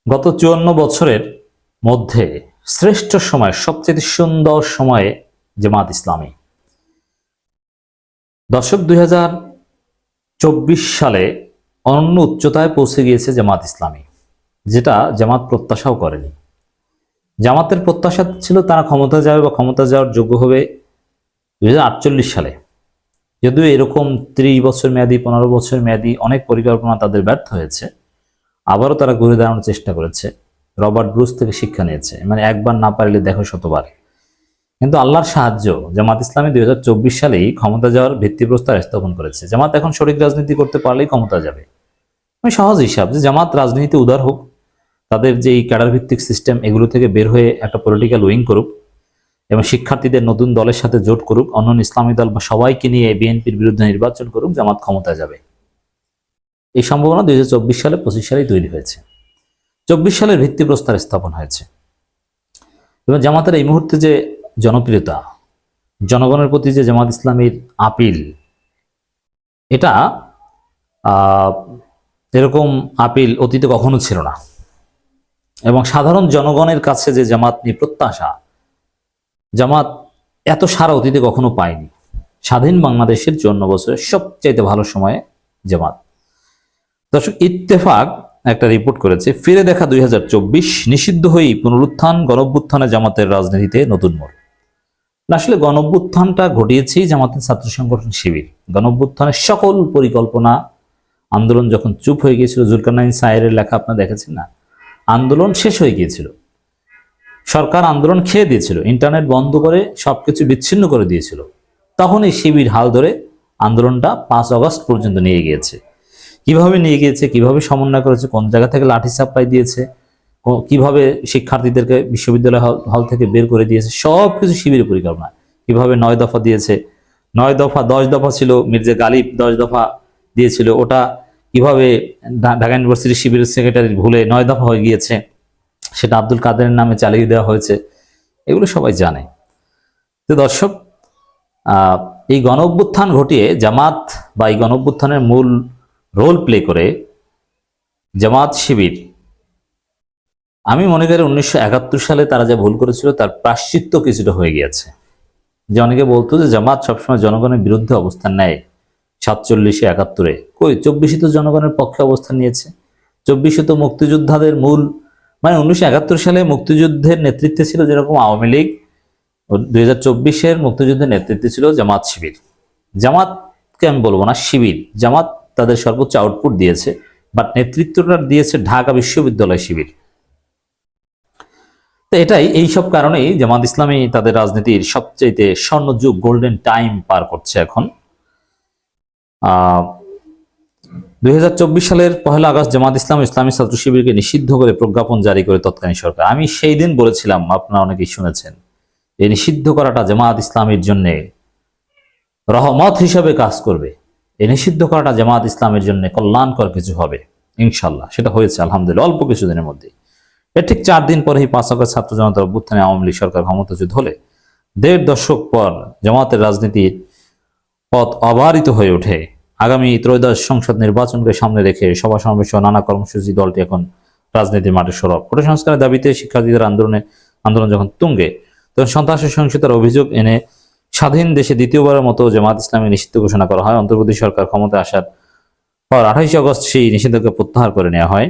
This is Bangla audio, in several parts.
গত 54 বছরের মধ্যে শ্রেষ্ঠ সময়, সবচেয়ে সুন্দর সময়ে জামাত ইসলামী। দর্শক, 2024 সালে অনন্য উচ্চতায় পৌঁছে গিয়েছে জামাত ইসলামী, যেটা জামাত প্রত্যাশাও করেনি। জামাতের প্রত্যাশা ছিল তারা ক্ষমতা যাবে বা ক্ষমতা যাওয়ার যোগ্য হবে 2048 সালে। যদিও এরকম 30 বছর মেয়াদী, 15 বছর মেয়াদী অনেক পরিকল্পনা তাদের ব্যর্থ হয়েছে। আবারও তারা ঘুরে দাঁড়ানোর চেষ্টা করেছে, রবার্ট ব্রুস থেকে শিক্ষা নিয়েছে, মানে একবার না পারলে দেখো শতবার। কিন্তু আল্লাহর সাহায্য, জামাত ইসলামী 2024 সালেই ক্ষমতা যাওয়ার ভিত্তিপ্রস্তর স্থাপন করেছে। জামাত এখন সঠিক রাজনীতি করতে পারলেই ক্ষমতা যাবে। আমি সহজ হিসাব যে জামাত রাজনীতি উদার হোক, তাদের যে এই ক্যাডার ভিত্তিক সিস্টেম এগুলো থেকে বের হয়ে একটা পলিটিক্যাল উইং করুক এবং শিক্ষার্থীদের নতুন দলের সাথে জোট করুক, অন্যান্য ইসলামী দল বা সবাইকে নিয়ে বিএনপির বিরুদ্ধে নির্বাচন করুক, জামাত ক্ষমতায় যাবে। এই সম্ভাবনা 2024 সালে 25 সালেই তৈরি হয়েছে। 24 সালের ভিত্তিপ্রস্তর স্থাপন হয়েছে এবং জামাতের এই মুহূর্তে যে জনপ্রিয়তা, জনগণের প্রতি যে জামাত ইসলামীর আপিল, এটা এরকম আপিল অতীতে কখনো ছিল না। এবং সাধারণ জনগণের কাছে যে জামাত নিয়ে প্রত্যাশা, জামাত এত সারা অতীতে কখনো পায়নি। স্বাধীন বাংলাদেশের 54 বছরের সবচাইতে ভালো সময়ে জামাত। দর্শক, ইত্তেফাক একটা রিপোর্ট করেছে, ফিরে দেখা 2024 নিষিদ্ধ হয়েই পুনরুত্থান, গণঅভ্যুত্থানে জামাতের রাজনীতিতে নতুন মোড়। আসলে গণঅভ্যুত্থানটা ঘটিয়েছে জামাতের ছাত্র সংগঠন শিবির। গণঅভ্যুত্থানের সকল পরিকল্পনা, আন্দোলন যখন চুপ হয়ে গিয়েছিল, জুলকারনাইন সায়েরের লেখা আপনারা দেখেছেন না, আন্দোলন শেষ হয়ে গিয়েছিল, সরকার আন্দোলন খেয়ে দিয়েছিল, ইন্টারনেট বন্ধ করে সবকিছু বিচ্ছিন্ন করে দিয়েছিল, তখন এই শিবির হাল ধরে আন্দোলনটা 5 আগস্ট পর্যন্ত নিয়ে গিয়েছে। কিভাবে নিয়ে গিয়েছে, কিভাবে সমন্বয় করেছে, কোন জায়গা থেকে লাঠি চাপাই দিয়েছে, কিভাবে শিক্ষার্থীদেরকে বিশ্ববিদ্যালয় হল থেকে বের করে দিয়েছে, সবকিছু শিবিরের পরিকল্পনা। কিভাবে 9 দফা দিয়েছে, 9 দফা 10 দফা ছিল, মির্জা গালিব 10 দফা দিয়েছিল, ওটা কিভাবে ঢাকা ইউনিভার্সিটি শিবিরের সেক্রেটারি ভুলে 9 দফা হয়ে গিয়েছে, সেটা আব্দুল কাদেরের নামে চালিয়ে দেওয়া হয়েছে, এগুলো সবাই জানে। তো দর্শক, এই গণঅভ্যুত্থান ঘটিয়ে জামাত বা এই গণঅভ্যুত্থানের মূল রোল প্লে করে জামাত শিবির, আমি মনে করি 1971 সালে তারা যা ভুল করেছিল তার প্রায়শ্চিত্ত কিছুটা হয়ে গিয়েছে। যে অনেকে বলতো যে জামাত সবসময় জনগণের বিরুদ্ধে অবস্থান নেয়, 47-এ 71-এ, কই 24-এ তো জনগণের পক্ষে অবস্থান নিয়েছে। 24-এ তো মুক্তিযোদ্ধাদের মূল, মানে 1971 সালে মুক্তিযুদ্ধের নেতৃত্বে ছিল যেরকম আওয়ামী লীগ, 2024-এর মুক্তিযুদ্ধের নেতৃত্বে ছিল জামাত শিবির। জামাতকে আমি বলবো না, শিবির, জামাত তাদের সর্বোচ্চ আউটপুট দিয়েছে, বাট নেতৃত্বটা দিয়েছে ঢাকা বিশ্ববিদ্যালয় শিবির। তো এটাই, এইসব কারণেই জামাত ইসলামী তাদের রাজনীতির সবচেয়ে স্বর্ণযুগ, গোল্ডেন টাইম পার করছে এখন। 2024 সালের 1 আগস্ট জামাত ইসলাম ইসলামী ছাত্র শিবিরকে নিষিদ্ধ করে প্রজ্ঞাপন জারি করে তৎকালীন সরকার। আমি সেই দিন বলেছিলাম, আপনারা অনেকেই শুনেছেন, এই নিষিদ্ধ করাটা জামাত ইসলামের জন্য রহমত হিসাবে কাজ করবে, এই নিষিদ্ধ করাটা জামাত ইসলামের জন্য কল্যাণকর কিছু হবে ইনশাল্লাহ। সেটা হয়েছে আলহামদুলিল্লাহ অল্প কিছুদিনের মধ্যে। এর ঠিক 4 দিন পরেই 5 আগস্ট ছাত্র জনতার অভ্যুত্থানে আওয়ামী লীগ সরকার ক্ষমতাচ্যুত হলে 1.5 দশক পর জামাতের রাজনীতির পথ অবারিত হয়ে ওঠে। আগামী ত্রয়োদশ সংসদ নির্বাচনকে সামনে রেখে সভা সমাবেশ ও নানা কর্মসূচি দলটি এখন রাজনীতির মাঠে সরব। কোটা সংস্কারের দাবিতে শিক্ষার্থীদের আন্দোলন যখন তুঙ্গে, তখন সন্ত্রাসী সহিংসতার অভিযোগ এনে স্বাধীন দেশে দ্বিতীয়বারের মতো জামাত ইসলামী নিষিদ্ধ ঘোষণা করা হয়। অন্তর্বর্তী সরকার ক্ষমতায় আসার পর 28 আগস্ট সেই নিষেধাজ্ঞা প্রত্যাহার করে নেওয়া হয়।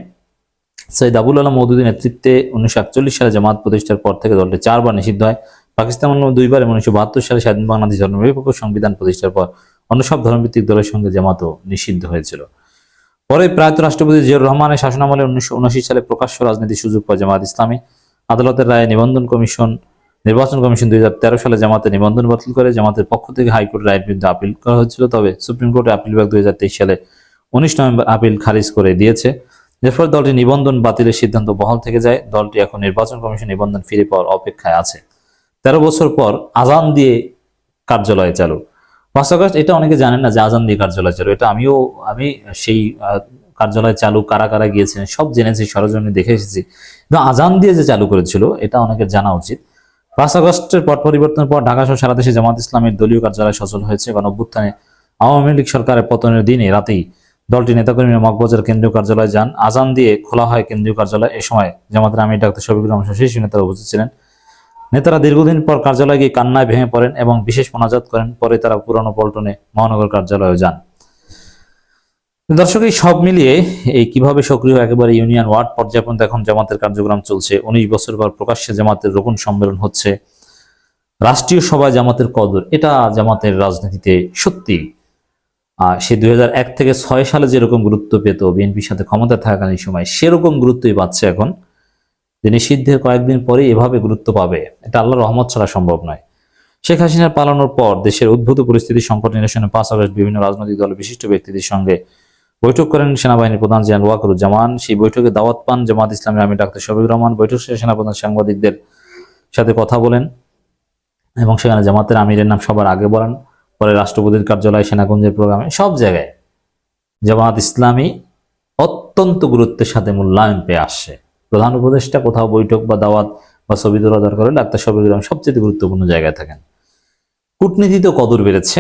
সৈয়দ আবুল আলম মওদুদীর নেতৃত্বে 1941 সালে জামাত প্রতিষ্ঠার পর থেকে দলটি 4 বার নিষিদ্ধ হয়। পাকিস্তান আমলে 2 বার এবং 1972 সালে স্বাধীন বাংলাদেশ ধর্মনিরপেক্ষ সংবিধান প্রতিষ্ঠার পর অন্য সব ধর্মভিত্তিক দলের সঙ্গে জামাতও নিষিদ্ধ হয়েছিল। পরে প্রয়াত রাষ্ট্রপতি জিয়াউর রহমানের শাসনামলে 1979 সালে প্রকাশ্য রাজনীতির সুযোগ পায় জামাত ইসলামী। আদালতের রায়ে নির্বাচন কমিশন 2013 সালে জামাতের নিবন্ধন বাতিল করে। জামাতের পক্ষ থেকে হাইকোর্টের রায়ের বিরুদ্ধে আপিল করা হয়েছিল, তবে সুপ্রিম কোর্টে আপিল বিভাগ 2023 সালে 19 নভেম্বর আপিল খারিজ করে দিয়েছে। এর ফলে দলটি নিবন্ধন বাতিলের সিদ্ধান্ত বহাল থেকে যায়। দলটি এখন নির্বাচন কমিশন নিবন্ধন ফিরে পাওয়ার অপেক্ষায় আছে। 13 বছর পর আজান দিয়ে কার্যালয়ে চালু। 5 আগস্ট, এটা অনেকে জানেন না যে আজান দিয়ে কার্যালয় চালু, এটা আমি সেই কার্যালয় চালু কারা কারা গিয়েছেন সব জেনেছি, সরজমিনে দেখে এসেছি। কিন্তু আজান দিয়ে যে চালু করেছিল এটা অনেকের জানা উচিত। 5 আগস্টের পট পরিবর্তনের পর ঢাকা সহ সারা দেশে জামাত ইসলামের দলীয় কার্যালয় সচল হয়েছে। গণঅভ্যুত্থানে আওয়ামী লীগ সরকারের পতনের দিনে রাতেই দলটি নেতাকর্মীরা মগবাজার কেন্দ্রীয় কার্যালয়ে যান। আজান দিয়ে খোলা হয় কেন্দ্রীয় কার্যালয়। এ সময় জামাতের আমির ডাক্তার শফিকুর রহমান সহ শীর্ষ নেতারা উপস্থিত ছিলেন। নেতারা দীর্ঘদিন পর কার্যালয়ে গিয়ে কান্নায় ভেঙে পড়েন এবং বিশেষ মোনাজাত করেন। পরে তারা পুরানো পল্টনে মহানগর কার্যালয়ে যান। দর্শক, এই সব মিলিয়ে এই কিভাবে সক্রিয় একেবারে ইউনিয়ন ওয়ার্ড পর্যায়ে পর্যন্ত এখন জামাতের কার্যক্রম চলছে। 19 বছর পর প্রকাশ্যে জামাতের রোকন সম্মেলন হচ্ছে, রাষ্ট্রীয় সভায় জামাতের কদর, এটা জামাতের রাজনীতিতে সত্যি সে 2001 থেকে 6 সালে যেরকম গুরুত্ব পেত বিএনপির সাথে ক্ষমতা থাকাকালীন সময়, সেরকম গুরুত্বই পাচ্ছে এখন। যে নিষিদ্ধের কয়েকদিন পরে এভাবে গুরুত্ব পাবে, এটা আল্লাহর রহমত ছাড়া সম্ভব নয়। শেখ হাসিনার পালানোর পর দেশের উদ্ভূত পরিস্থিতি সংকট নিরসনে 5 আগস্ট বিভিন্ন রাজনৈতিক দলের বিশিষ্ট ব্যক্তিদের সঙ্গে বৈঠক করেন সেনাবাহিনীর প্রধান জেনারেল ওয়াকারুজ্জামান। সেই বৈঠকে দাওয়াত পান জামাত ইসলামের আমির ডাক্তার শফিকুর রহমান। বৈঠক শেষে সেনাপ্রধান সাংবাদিকদের সাথে কথা বলেন এবং সেখানে জামাতের আমিরের নাম সবার আগে বলেন। পরে রাষ্ট্রপতির কার্যালয়, সেনাকুঞ্জের প্রোগ্রামে সব জায়গায় জামাত ইসলামী অত্যন্ত গুরুত্বের সাথে মূল্যায়ন পেয়ে আসছে। প্রধান উপদেষ্টা কোথাও বৈঠক বা দাওয়াত বা ছবি তোলা দরকার হলে ডাক্তার শফিকুর রহমান সবচেয়ে গুরুত্বপূর্ণ জায়গায় থাকেন। কূটনীতিতেও কদর বেড়েছে।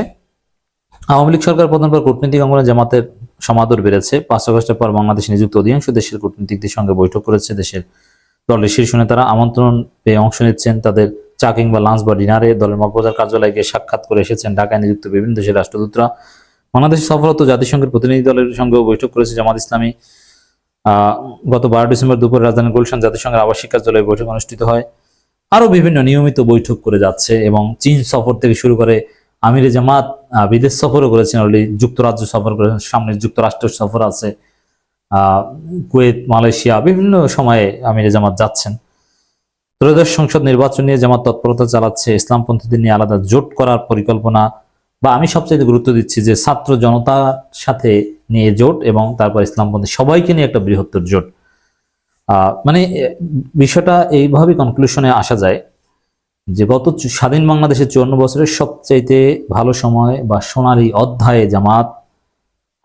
আওয়ামী লীগ সরকার প্রধান পর কূটনীতিক অঙ্গনে জামাতের সমাদর বেড়েছে। 5 আগস্টের পর বাংলাদেশে নিযুক্ত অধিকাংশ দেশের কূটনীতিকদের সঙ্গে বৈঠক করেছে দেশের দলের শীর্ষ নেতারা। আমন্ত্রণ পেয়ে অংশ নিচ্ছেন, তাদের চা কিংবা লাঞ্চ বা ডিনারে দলের মগবাজার কার্যালয়ে গিয়ে সাক্ষাৎ করে এসেছেন। ঢাকায় নিযুক্ত বিভিন্ন দেশের রাষ্ট্রদূতরা। বাংলাদেশ সফররত জাতিসংঘের প্রতিনিধি দলের সঙ্গেও বৈঠক করেছে জামাত ইসলামী। গত 12 ডিসেম্বর দুপুরে রাজধানীর গুলশান জাতিসংঘের আবাসিক কার্যালয়ে বৈঠক অনুষ্ঠিত হয়। আরো বিভিন্ন নিয়মিত বৈঠক করে যাচ্ছে এবং চীন সফর থেকে শুরু করে আমিরে জামাত বিদেশ সফরও করেছেন, অলরেডি যুক্তরাজ্য সফর করেছেন, সামনে যুক্তরাষ্ট্রের সফর আছে, কুয়েত, মালয়েশিয়া, বিভিন্ন সময়ে আমিরে জামাত যাচ্ছেন। ত্রয়োদশ সংসদ নির্বাচন নিয়ে জামাত তৎপরতা চালাচ্ছে। ইসলামপন্থীদের নিয়ে আলাদা জোট করার পরিকল্পনা, বা আমি সবচেয়ে গুরুত্ব দিচ্ছি যে ছাত্র জনতার সাথে নিয়ে জোট এবং তারপর ইসলামপন্থী সবাইকে নিয়ে একটা বৃহত্তর জোট। মানে বিষয়টা এইভাবে কনক্লুশনে আসা যায় যে গত স্বাধীন বাংলাদেশের 54 বছরের সবচাইতে ভালো সময় বা সোনালী অধ্যায়ে জামাত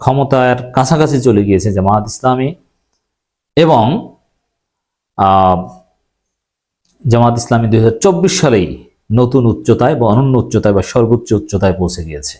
ক্ষমতার কাছাকাছি চলে গিয়েছে জামাত ইসলামী, এবং জামাত ইসলামী 2024 সালেই নতুন উচ্চতায় বা অনন্য উচ্চতায় বা সর্বোচ্চ উচ্চতায় পৌঁছে গিয়েছে।